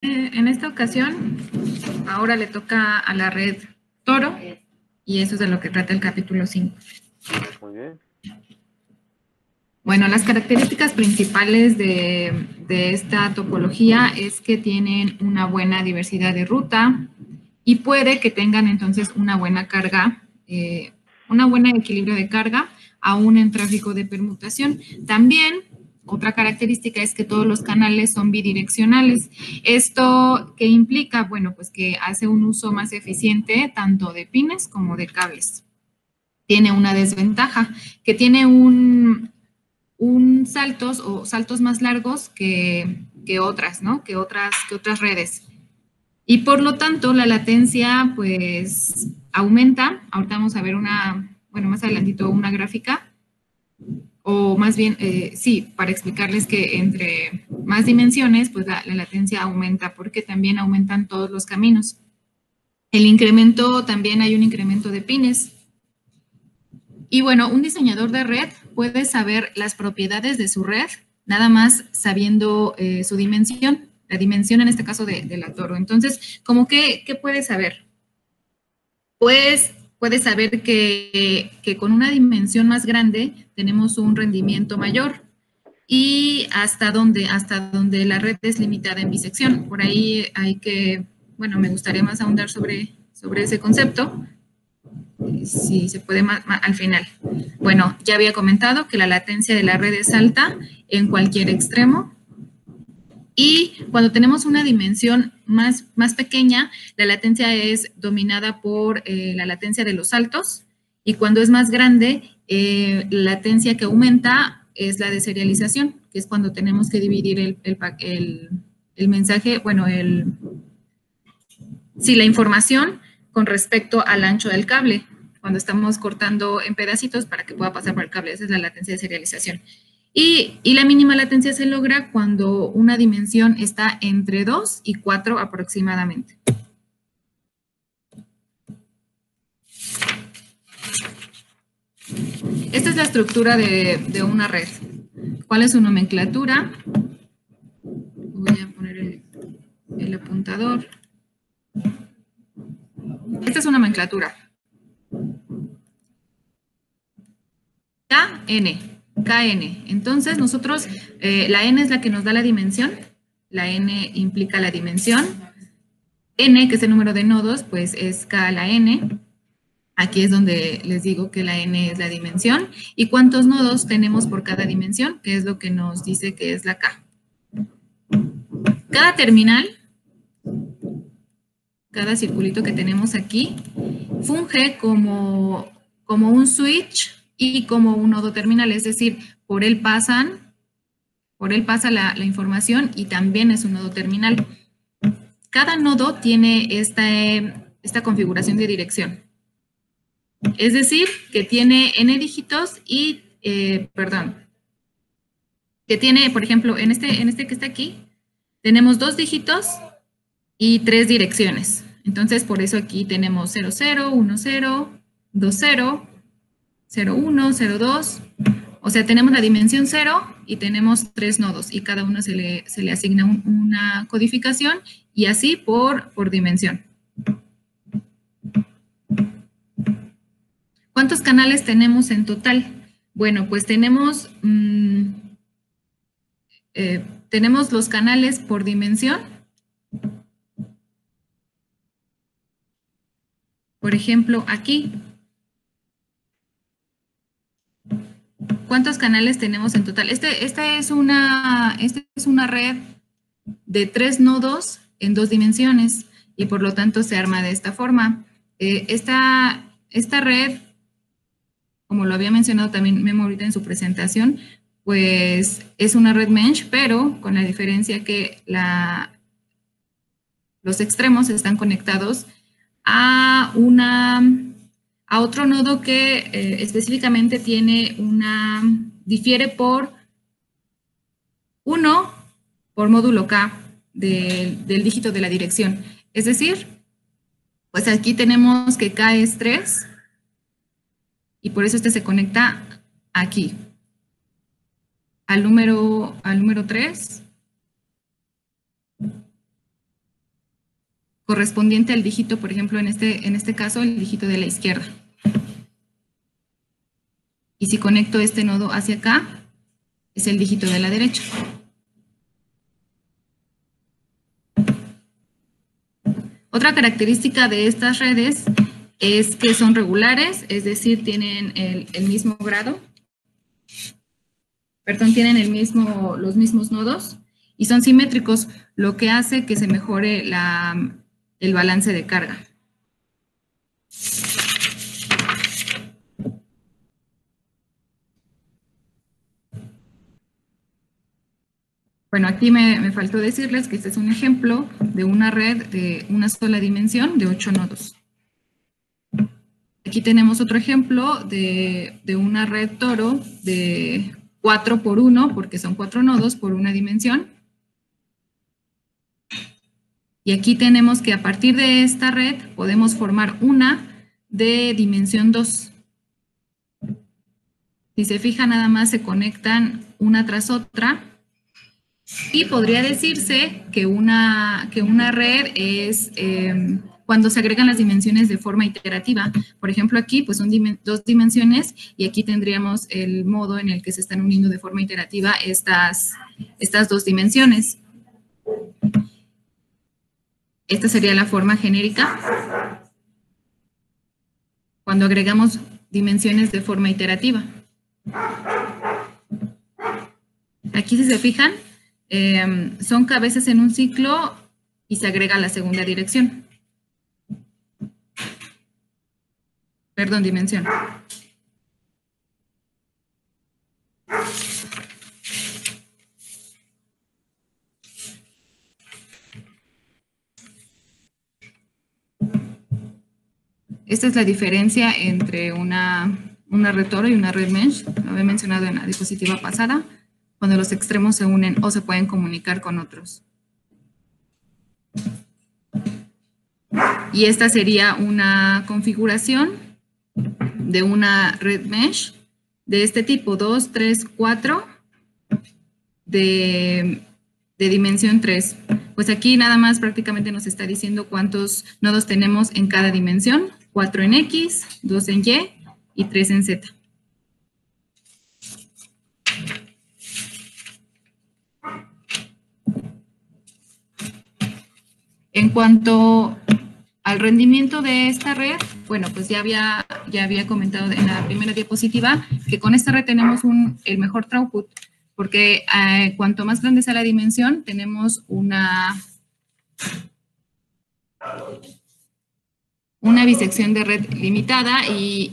En esta ocasión, ahora le toca a la red Toro y eso es de lo que trata el capítulo 5. Muy bien. Bueno, las características principales de esta topología es que tienen una buena diversidad de ruta y puede que tengan entonces una buena carga, una buena equilibrio de carga, aún en tráfico de permutación. También otra característica es que todos los canales son bidireccionales. ¿Esto qué implica? Bueno, pues que hace un uso más eficiente tanto de pines como de cables. Tiene una desventaja, que tiene un saltos o saltos más largos que otras, ¿no? Que otras redes. Y por lo tanto, la latencia, pues, aumenta. Ahorita vamos a ver más adelantito una gráfica, o más bien, sí, para explicarles que entre más dimensiones, pues la latencia aumenta, porque también aumentan todos los caminos. El incremento, también hay un incremento de pines. Y bueno, un diseñador de red puede saber las propiedades de su red, nada más sabiendo su dimensión, la dimensión en este caso de la Toro. Entonces, ¿cómo qué puede saber? Pues puede saber que con una dimensión más grande tenemos un rendimiento mayor y hasta donde la red es limitada en bisección. Por ahí hay que, bueno, me gustaría más ahondar sobre ese concepto, si se puede al final. Bueno, ya había comentado que la latencia de la red es alta en cualquier extremo. Y cuando tenemos una dimensión más pequeña, la latencia es dominada por la latencia de los saltos. Y cuando es más grande, la latencia que aumenta es la de serialización, que es cuando tenemos que dividir el mensaje, bueno, la información con respecto al ancho del cable, cuando estamos cortando en pedacitos para que pueda pasar por el cable. Esa es la latencia de serialización. Y la mínima latencia se logra cuando una dimensión está entre 2 y 4 aproximadamente. Esta es la estructura de una red. ¿Cuál es su nomenclatura? Voy a poner el apuntador. Esta es una nomenclatura. KN. Entonces, nosotros, la N es la que nos da la dimensión. La N implica la dimensión. N, que es el número de nodos, pues es K a la N. Aquí es donde les digo que la N es la dimensión. ¿Y cuántos nodos tenemos por cada dimensión? Que es lo que nos dice que es la K. Cada terminal, cada circulito que tenemos aquí, funge como un switch y como un nodo terminal, es decir, por él pasa la información y también es un nodo terminal. Cada nodo tiene esta configuración de dirección. Es decir, que tiene n dígitos y, que tiene, por ejemplo, en este que está aquí, tenemos 2 dígitos y 3 direcciones. Entonces, por eso aquí tenemos 00, 10, 20, 01, 02. O sea, tenemos la dimensión 0 y tenemos 3 nodos y cada uno se le asigna una codificación y así por dimensión. ¿Cuántos canales tenemos en total? Bueno, pues tenemos los canales por dimensión. Por ejemplo, aquí. ¿Cuántos canales tenemos en total? Esta es una red de 3 nodos en 2 dimensiones y por lo tanto se arma de esta forma. Esta red, como lo había mencionado también Memo ahorita en su presentación, pues es una red mesh, pero con la diferencia que los extremos están conectados a otro nodo que específicamente difiere por 1 por módulo K del dígito de la dirección. Es decir, pues aquí tenemos que K es 3 y por eso se conecta aquí al número 3 correspondiente al dígito, por ejemplo, en este caso, el dígito de la izquierda. Y si conecto este nodo hacia acá, es el dígito de la derecha. Otra característica de estas redes es que son regulares, es decir, tienen el mismo grado, tienen los mismos nodos y son simétricos, lo que hace que se mejore el balance de carga. Bueno, aquí me faltó decirles que este es un ejemplo de una red de una sola dimensión de 8 nodos. Aquí tenemos otro ejemplo de una red Toro de 4 por 1, porque son 4 nodos por una dimensión. Y aquí tenemos que a partir de esta red podemos formar una de dimensión 2. Si se fijan, nada más se conectan una tras otra. Y podría decirse que una red es cuando se agregan las dimensiones de forma iterativa. Por ejemplo, aquí pues son 2 dimensiones y aquí tendríamos el modo en el que se están uniendo de forma iterativa estas 2 dimensiones. Esta sería la forma genérica cuando agregamos dimensiones de forma iterativa. Aquí, si se fijan, son cabezas en un ciclo y se agrega la segunda dirección. Perdón, dimensión. Esta es la diferencia entre una red Toro y una red mesh. Lo había mencionado en la diapositiva pasada, cuando los extremos se unen o se pueden comunicar con otros. Y esta sería una configuración de una red mesh de este tipo, 2, 3, 4, de dimensión 3. Pues aquí nada más prácticamente nos está diciendo cuántos nodos tenemos en cada dimensión. 4 en X, 2 en Y y 3 en Z. En cuanto al rendimiento de esta red, bueno, pues ya había comentado en la primera diapositiva que con esta red tenemos el mejor throughput, porque cuanto más grande sea la dimensión, tenemos una bisección de red limitada y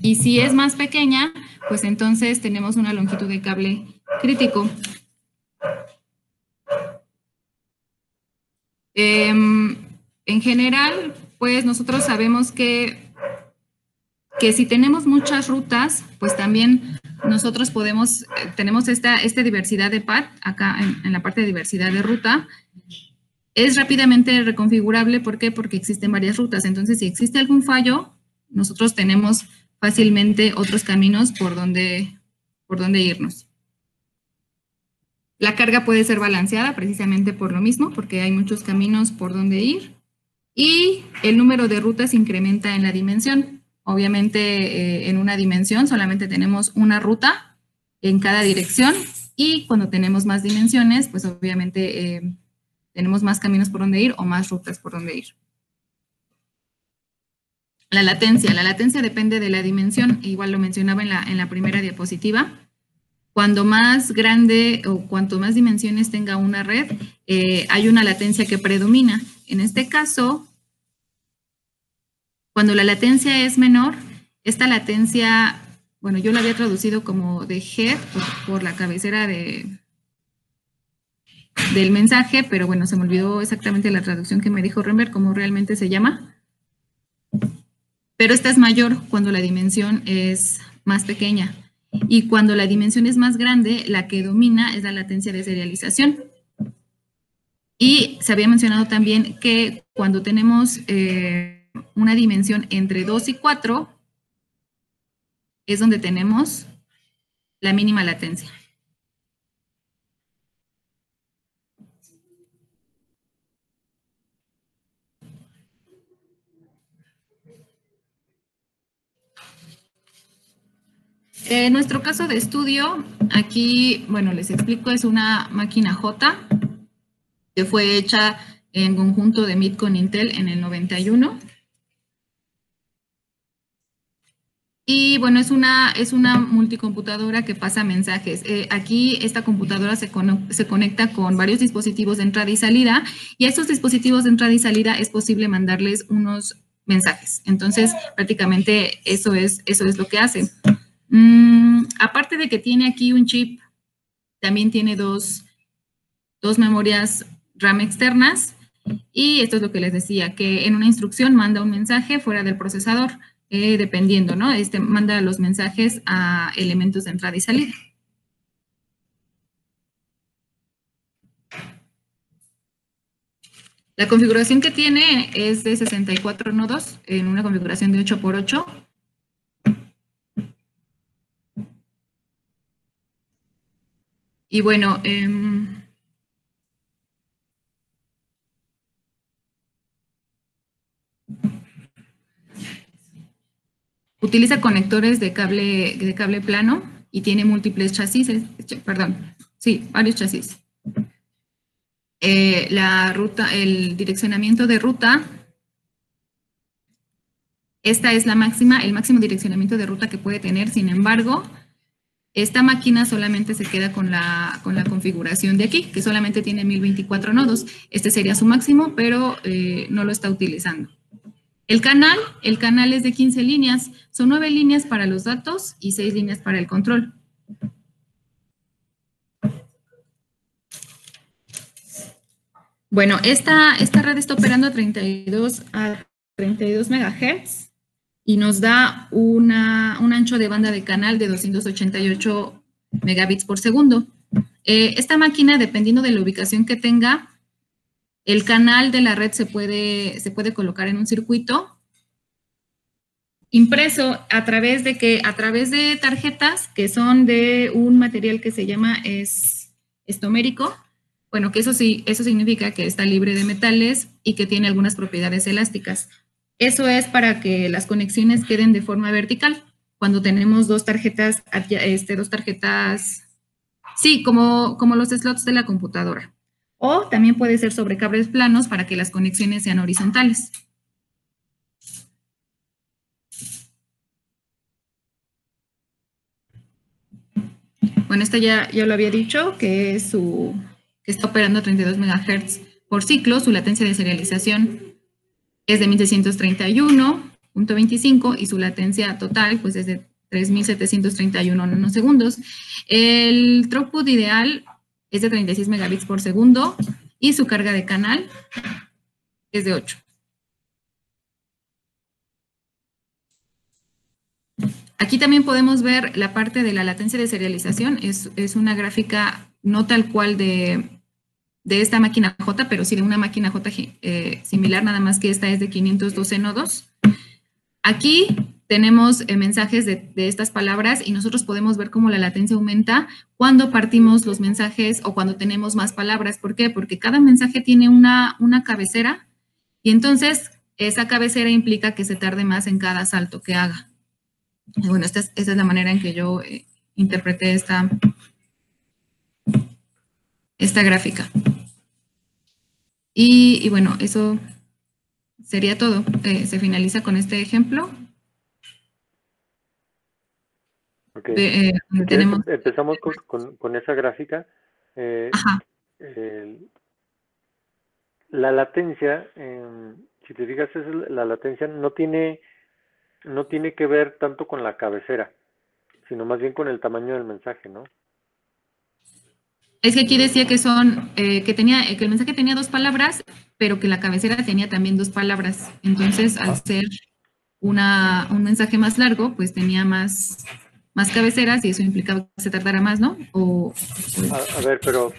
si es más pequeña, pues entonces tenemos una longitud de cable crítico. En general, pues nosotros sabemos que si tenemos muchas rutas, pues también nosotros tenemos esta diversidad de path, acá en la parte de diversidad de ruta. Es rápidamente reconfigurable, ¿por qué? Porque existen varias rutas. Entonces, si existe algún fallo, nosotros tenemos fácilmente otros caminos por donde irnos. La carga puede ser balanceada precisamente por lo mismo, porque hay muchos caminos por donde ir. Y el número de rutas incrementa en la dimensión. Obviamente, en una dimensión solamente tenemos una ruta en cada dirección. Y cuando tenemos más dimensiones, pues obviamente tenemos más caminos por donde ir o más rutas por donde ir. La latencia depende de la dimensión, igual lo mencionaba en la primera diapositiva. Cuando más grande o cuanto más dimensiones tenga una red, hay una latencia que predomina. En este caso, cuando la latencia es menor, esta latencia, bueno, yo la había traducido como de head por la cabecera del mensaje, pero bueno, se me olvidó exactamente la traducción que me dijo Renber, cómo realmente se llama. Pero esta es mayor cuando la dimensión es más pequeña. Y cuando la dimensión es más grande, la que domina es la latencia de serialización. Y se había mencionado también que cuando tenemos una dimensión entre 2 y 4, es donde tenemos la mínima latencia. En nuestro caso de estudio, aquí, bueno, les explico, es una máquina J que fue hecha en conjunto de MIT con Intel en el 91. Y bueno, es una multicomputadora que pasa mensajes. Aquí esta computadora se conecta con varios dispositivos de entrada y salida, y a estos dispositivos de entrada y salida es posible mandarles unos mensajes. Entonces, prácticamente eso es lo que hace. Aparte de que tiene aquí un chip, también tiene dos memorias RAM externas, y esto es lo que les decía, que en una instrucción manda un mensaje fuera del procesador, dependiendo, ¿no? Manda los mensajes a elementos de entrada y salida. La configuración que tiene es de 64 nodos en una configuración de 8x8. Y bueno, utiliza conectores de cable plano y tiene múltiples chasis, varios chasis. La ruta, el direccionamiento de ruta, esta es el máximo direccionamiento de ruta que puede tener. Sin embargo, esta máquina solamente se queda con la configuración de aquí, que solamente tiene 1024 nodos. Este sería su máximo, pero no lo está utilizando. El canal es de 15 líneas. Son 9 líneas para los datos y 6 líneas para el control. Bueno, esta red está operando a 32 MHz y nos da un ancho de banda de canal de 288 megabits por segundo. Esta máquina, dependiendo de la ubicación que tenga, el canal de la red se puede colocar en un circuito impreso a través de tarjetas que son de un material que se llama estomérico. Bueno, que eso significa que está libre de metales y que tiene algunas propiedades elásticas. Eso es para que las conexiones queden de forma vertical. Cuando tenemos dos tarjetas, sí, como los slots de la computadora. O también puede ser sobre cables planos para que las conexiones sean horizontales. Bueno, esta ya lo había dicho, que está operando a 32 MHz por ciclo. Su latencia de serialización es de 1631.25 y su latencia total pues es de 3731 nanosegundos. El throughput ideal es de 36 megabits por segundo y su carga de canal es de 8. Aquí también podemos ver la parte de la latencia de serialización. Es una gráfica no tal cual de esta máquina J, pero sí de una máquina J similar, nada más que esta es de 512 nodos. Aquí tenemos mensajes de estas palabras y nosotros podemos ver cómo la latencia aumenta cuando partimos los mensajes o cuando tenemos más palabras. ¿Por qué? Porque cada mensaje tiene una cabecera y entonces esa cabecera implica que se tarde más en cada salto que haga. Y bueno, esa es la manera en que yo interpreté esta gráfica. Y bueno, eso sería todo. Se finaliza con este ejemplo. Okay. Empezamos con esa gráfica. La latencia, si te fijas, la latencia no tiene que ver tanto con la cabecera, sino más bien con el tamaño del mensaje, ¿no? Es que aquí decía que que el mensaje tenía 2 palabras, pero que la cabecera tenía también 2 palabras. Entonces, al ser un mensaje más largo, pues tenía más cabeceras y eso implicaba que se tardara más, ¿no? A ver, pero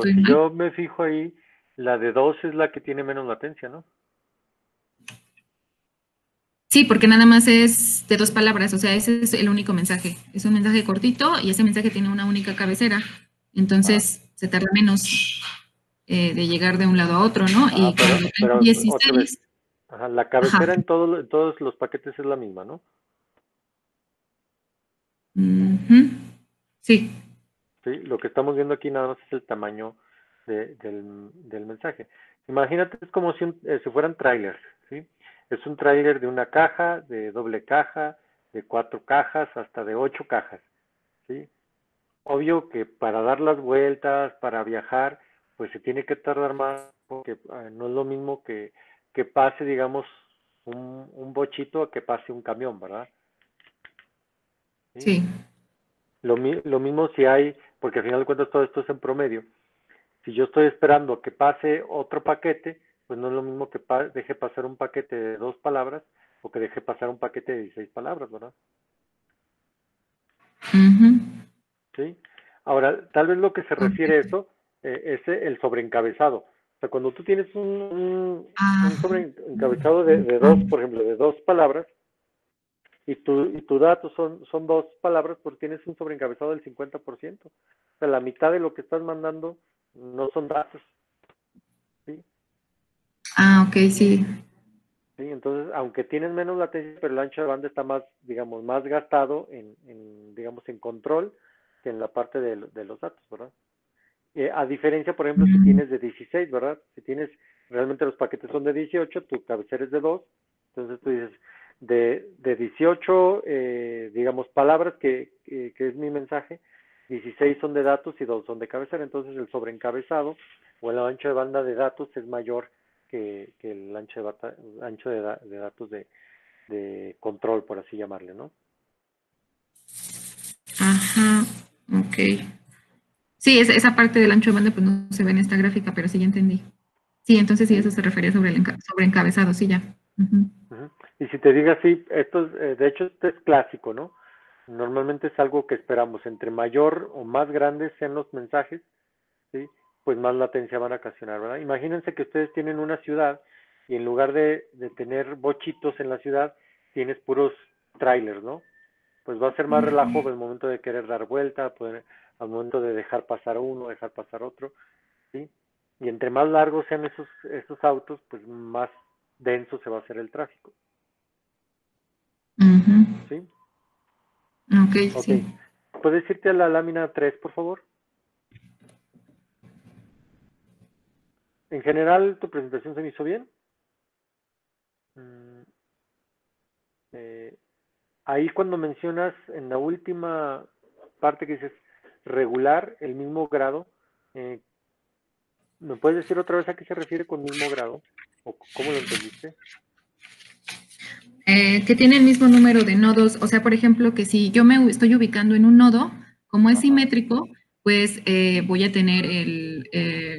si yo me fijo ahí, la de 2 es la que tiene menos latencia, ¿no? Sí, porque nada más es de 2 palabras, o sea, ese es el único mensaje. Es un mensaje cortito y ese mensaje tiene una única cabecera. Entonces, se tarda menos de llegar de un lado a otro, ¿no? Y pero 16, otra vez, la cabecera en todos los paquetes es la misma, ¿no? Ujú. Sí. ¿Sí? Lo que estamos viendo aquí nada más es el tamaño del mensaje. Imagínate, es como si fueran trailers, ¿sí? Es un trailer de una caja, de doble caja, de 4 cajas, hasta de 8 cajas, ¿sí? Obvio que para dar las vueltas, para viajar, pues se tiene que tardar más, porque no es lo mismo que pase, digamos, un bochito a que pase un camión, ¿verdad? ¿Sí? Sí. Lo mismo si hay, porque al final de cuentas todo esto es en promedio. Si yo estoy esperando a que pase otro paquete, pues no es lo mismo que deje pasar un paquete de 2 palabras o que deje pasar un paquete de 16 palabras, ¿verdad? Ujú. ¿Sí? Ahora, tal vez lo que se refiere a Ok. eso es el sobreencabezado. O sea, cuando tú tienes un Ah, sobreencabezado de ah, dos, por ejemplo, de 2 palabras, y tu dato son 2 palabras, pues tienes un sobreencabezado del 50%. O sea, la mitad de lo que estás mandando no son datos, ¿sí? ok, sí. Sí, entonces, aunque tienes menos latencia, pero el ancho de banda está más, digamos, más gastado digamos, en control que en la parte de los datos, ¿verdad? A diferencia, por ejemplo, si Mm, tienes de 16, ¿verdad? Si tienes, realmente los paquetes son de 18, tu cabecera es de 2, entonces tú dices, de 18, digamos, palabras que es mi mensaje, 16 son de datos y 2 son de cabecera, entonces el sobreencabezado o el ancho de banda de datos es mayor que el ancho de datos de control, por así llamarle, ¿no? ajá, ok. Sí, esa parte del ancho de banda pues no se ve en esta gráfica, pero sí ya entendí. Sí, entonces sí, eso Sí. se refería sobre sobre encabezado, sí, ya. Ujú. Ujú. Y si te digo así, de hecho, esto es clásico, ¿no? Normalmente es algo que esperamos. Entre mayor o más grandes sean los mensajes, ¿sí? Pues más latencia van a ocasionar, ¿verdad? Imagínense que ustedes tienen una ciudad y en lugar de tener bochitos en la ciudad, tienes puros trailers, ¿no? Pues va a ser más relajo al momento de querer dar vuelta, al momento de dejar pasar uno, dejar pasar otro, ¿sí? Y entre más largos sean esos autos, pues más denso se va a hacer el tráfico, Ujú. ¿sí? Ok, Ok. sí. ¿Puedes irte a la lámina 3, por favor? En general, tu presentación se me hizo bien. Mm, eh, Ahí cuando mencionas en la última parte que dices regular, el mismo grado, eh, ¿me puedes decir otra vez a qué se refiere con mismo grado? ¿O cómo lo entendiste? Que tiene el mismo número de nodos, o sea, por ejemplo, que si yo me estoy ubicando en un nodo, como es Ajá. simétrico, pues voy a tener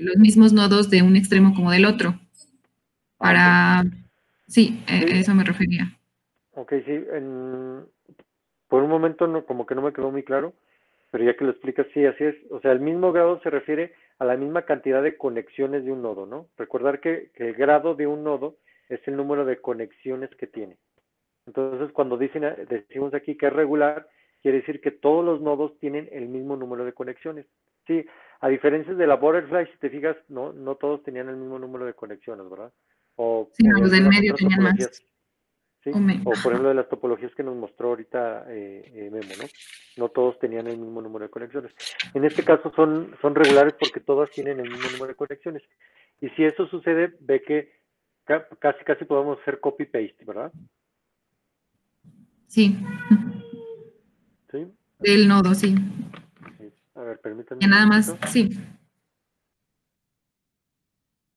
los mismos nodos de un extremo como del otro. Ah, ok. Para, sí, Sí, eso me refería. ok, sí. Por un momento no, como que no me quedó muy claro, pero ya que lo explicas, sí, así es. O sea, el mismo grado se refiere a la misma cantidad de conexiones de un nodo, ¿no? Recordar que el grado de un nodo es el número de conexiones que tiene. Entonces, cuando decimos aquí que es regular, quiere decir que todos los nodos tienen el mismo número de conexiones. Sí, a diferencia de la Butterfly, si te fijas, no todos tenían el mismo número de conexiones, ¿verdad? Sí, O no, de los del algunas medio otras tenían más. topologías, O ¿sí? me- O por ejemplo de las topologías que nos mostró ahorita Memo, ¿no? No todos tenían el mismo número de conexiones. En este caso son regulares porque todas tienen el mismo número de conexiones. Y si eso sucede, ve que casi podemos hacer copy-paste, ¿verdad? sí, ¿Sí? del nodo, sí. Sí. A ver, permítanme Ya un nada más, momentito. sí.